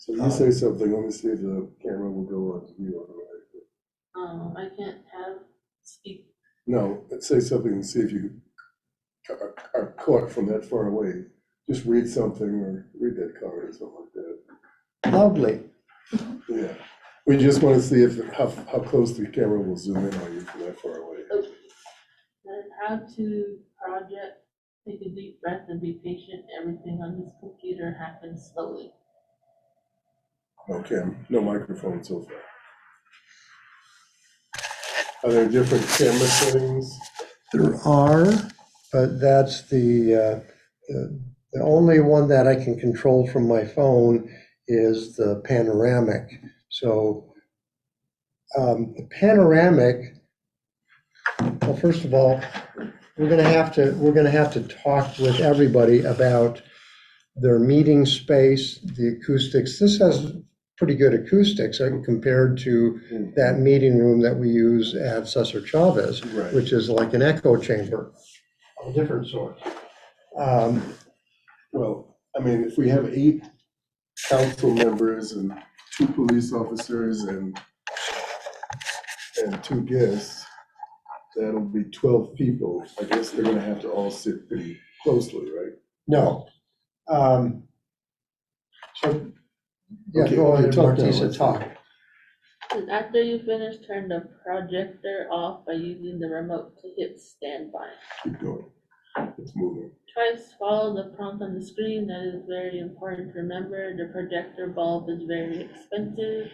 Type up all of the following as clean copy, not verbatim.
So you say something, let me see if the camera will go on you. I can't speak. No, say something and see if you are caught from that far away. Just read something or read that card or something like that. Lovely. Yeah, we just want to see if, how close the camera will zoom in on you from that far away. Okay. Learn how to project, take a deep breath and be patient. Everything on this computer happens slowly. No no microphone so far. Are there different camera settings? There are, but that's the only one that I can control from my phone is the panoramic. So the panoramic, well, first of all, we're gonna have to talk with everybody about their meeting space, the acoustics. This has pretty good acoustics compared to that meeting room that we use at Cesar Chavez, Right. which is like an echo chamber of a different sort. Well, I mean, if we have 8 council members and 2 police officers and 2 guests, that'll be 12 people. I guess they're gonna have to all sit pretty closely, right? No. So, yeah, Okay, go ahead, talk now, Marteessa, let's talk. And after you finish, turn the projector off by using the remote to hit standby. Keep going. It's moving. Twice follow the prompt on the screen. That is very important to remember. The projector bulb is very expensive.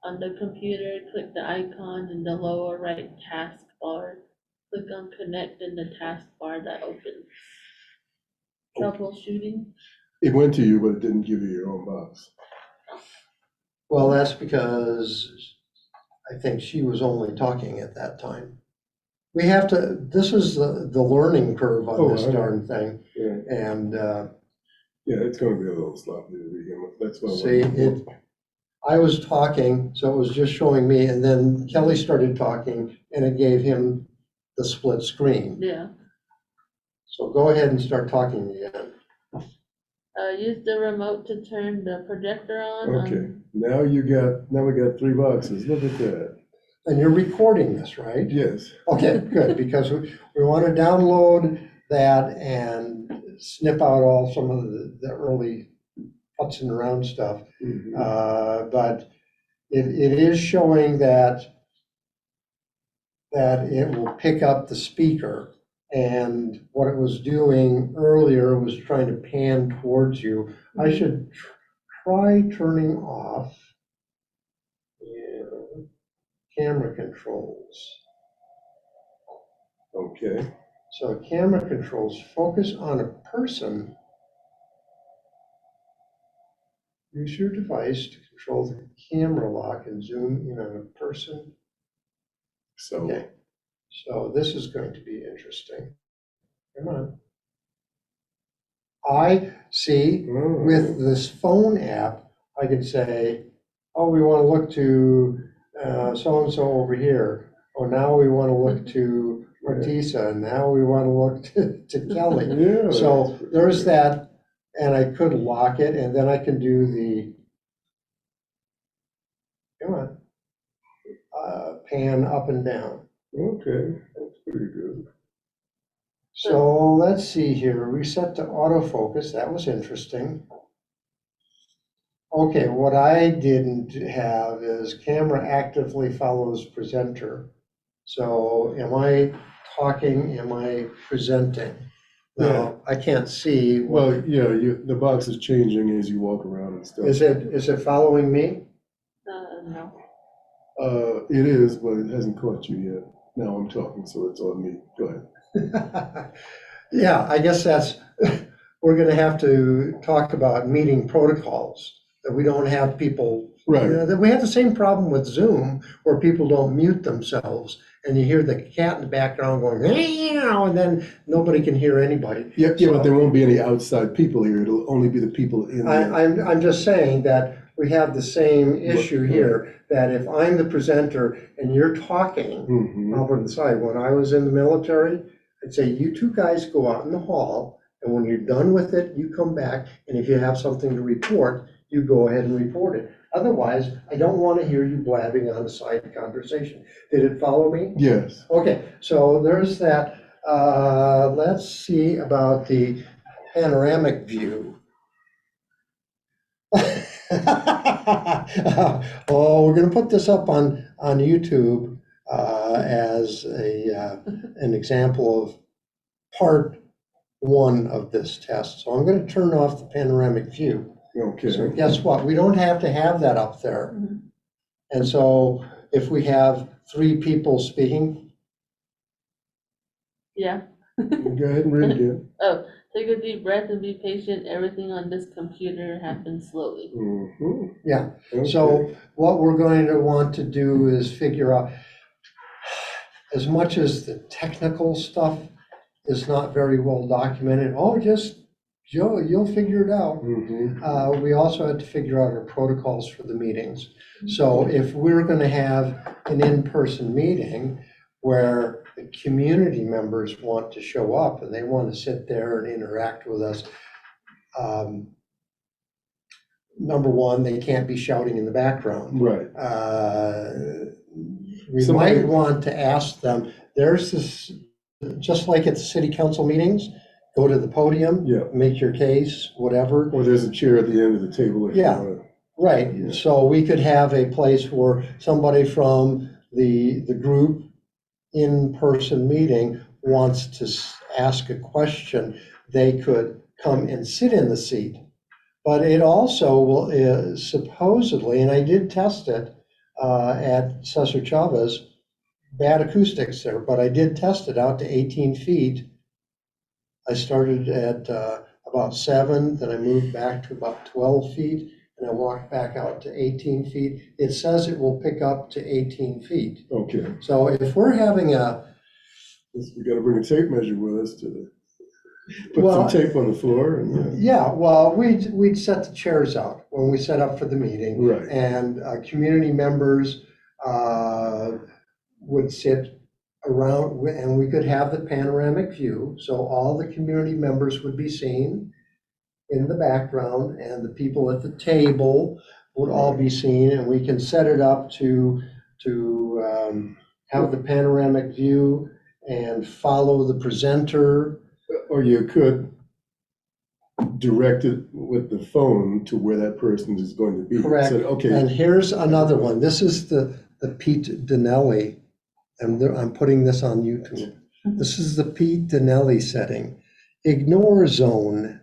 On the computer, click the icon in the lower right taskbar. Click on connect in the taskbar that opens. Troubleshooting. It went to you, but it didn't give you your own box. Well, that's because I think she was only talking at that time. We have to, this is the learning curve on this I know. darn thing. Yeah, And yeah, it's gonna be a little sloppy to begin with. That's why. see, I was talking, so it was just showing me, and then Kelly started talking, and it gave him the split screen. Yeah. So go ahead and start talking again. Use the remote to turn the projector on. Okay, now we got 3 boxes. Look at that. And you're recording this, right? Yes. Okay, good, because we want to download that and snip out all some of the early putzing around stuff. Mhm. But it is showing that it will pick up the speaker. And what it was doing earlier was trying to pan towards you. I should try turning off camera controls. Okay. So camera controls, focus on a person. Use your device to control the camera lock and zoom in on a person. So. Okay, so this is going to be interesting. Come on. I see with this phone app, I could say, oh, we want to look to so-and-so over here. Oh, now we want to look to Marteessa, and now we want to look to Kelly. Yeah, So there's that, and I could lock it, and then I can do the, come on, pan up and down. Okay, that's pretty good. So let's see here, reset to autofocus, that was interesting. Okay, what I didn't have is camera actively follows presenter. So am I talking, am I presenting? No, I can't see. Well, yeah, the box is changing as you walk around and stuff. Is it following me? No. It is, but it hasn't caught you yet. Now I'm talking, so it's on me. Go ahead. Yeah, I guess we're gonna have to talk about meeting protocols, that we don't have people. Right. That we have the same problem with Zoom, where people don't mute themselves, and you hear the cat in the background going, meow, and then nobody can hear anybody. Yeah, but there won't be any outside people here. It'll only be the people in there. I'm just saying that we have the same issue here, that if I'm the presenter and you're talking over to the side, when I was in the military, I'd say, you two guys go out in the hall, and when you're done with it, you come back, and if you have something to report, you go ahead and report it. Otherwise, I don't want to hear you blabbing on a side conversation. Did it follow me? Yes. Okay, so there's that. Let's see about the panoramic view. Oh, we're gonna put this up on YouTube as an example of part one of this test. So I'm gonna turn off the panoramic view. So Okay. guess what? We don't have to have that up there. Mhm. And so if we have 3 people speaking, Yeah. Go ahead and read again. Oh, take a deep breath and be patient. Everything on this computer happens slowly. Mm-hmm. yeah. Okay. So what we're going to want to do is figure out, as much as the technical stuff is not very well documented, just, Joe, you'll figure it out. Mm-hmm. We also had to figure out our protocols for the meetings. So if we're gonna have an in-person meeting where the community members want to show up and they want to sit there and interact with us, number one, they can't be shouting in the background. Right. We Somebody- might want to ask them, there's this, just like at the city council meetings, go to the podium, Yeah. make your case, whatever. Or there's a chair at the end of the table if you Yeah. want to. Right, so we could have a place where somebody from the group in-person meeting wants to ask a question, they could come and sit in the seat. But it also will supposedly, and I did test it at Cesar Chavez, bad acoustics there, but I did test it out to 18 feet. I started at about 7, then I moved back to about 12 feet, and I walked back out to 18 feet. It says it will pick up to 18 feet. Okay. So if we're having We got to bring a tape measure with us to put Well, some tape on the floor and. yeah, well, we'd set the chairs out when we set up for the meeting. Right. And community members would sit around, and we could have the panoramic view. So all the community members would be seen in the background, and the people at the table would all be seen, and we can set it up to have the panoramic view and follow the presenter. Or you could direct it with the phone to where that person is going to be. Correct. So, okay. And here's another one. This is the Pete Dinelli, and I'm putting this on YouTube. This is the Pete Dinelli setting. Ignore zone.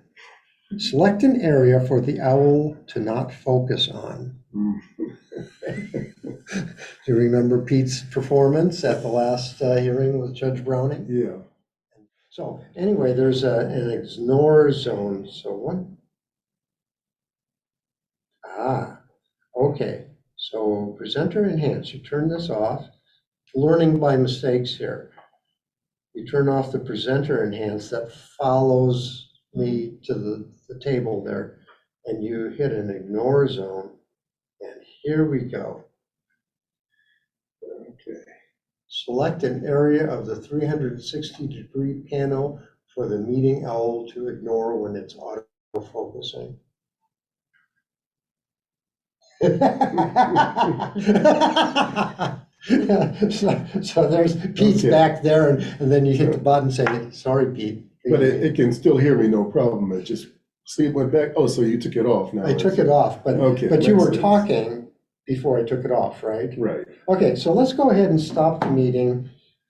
Select an area for the owl to not focus on. Do you remember Pete's performance at the last hearing with Judge Browning? Yeah. So anyway, there's an ignore zone. So what? Okay. So presenter enhance, you turn this off. Learning by mistakes here. You turn off the presenter enhance, that follows me to the table there, and you hit an ignore zone, and here we go. Okay. Select an area of the 360-degree panel for the meeting owl to ignore when it's auto-focusing. So there's Pete's Okay. back there, and then you hit the button and say, sorry, Pete. But it can still hear me, no problem. It just, see, it went back. Oh, so you took it off now. I took it off, but Okay, you makes were sense. talking before I took it off, right? Right. Okay, so let's go ahead and stop the meeting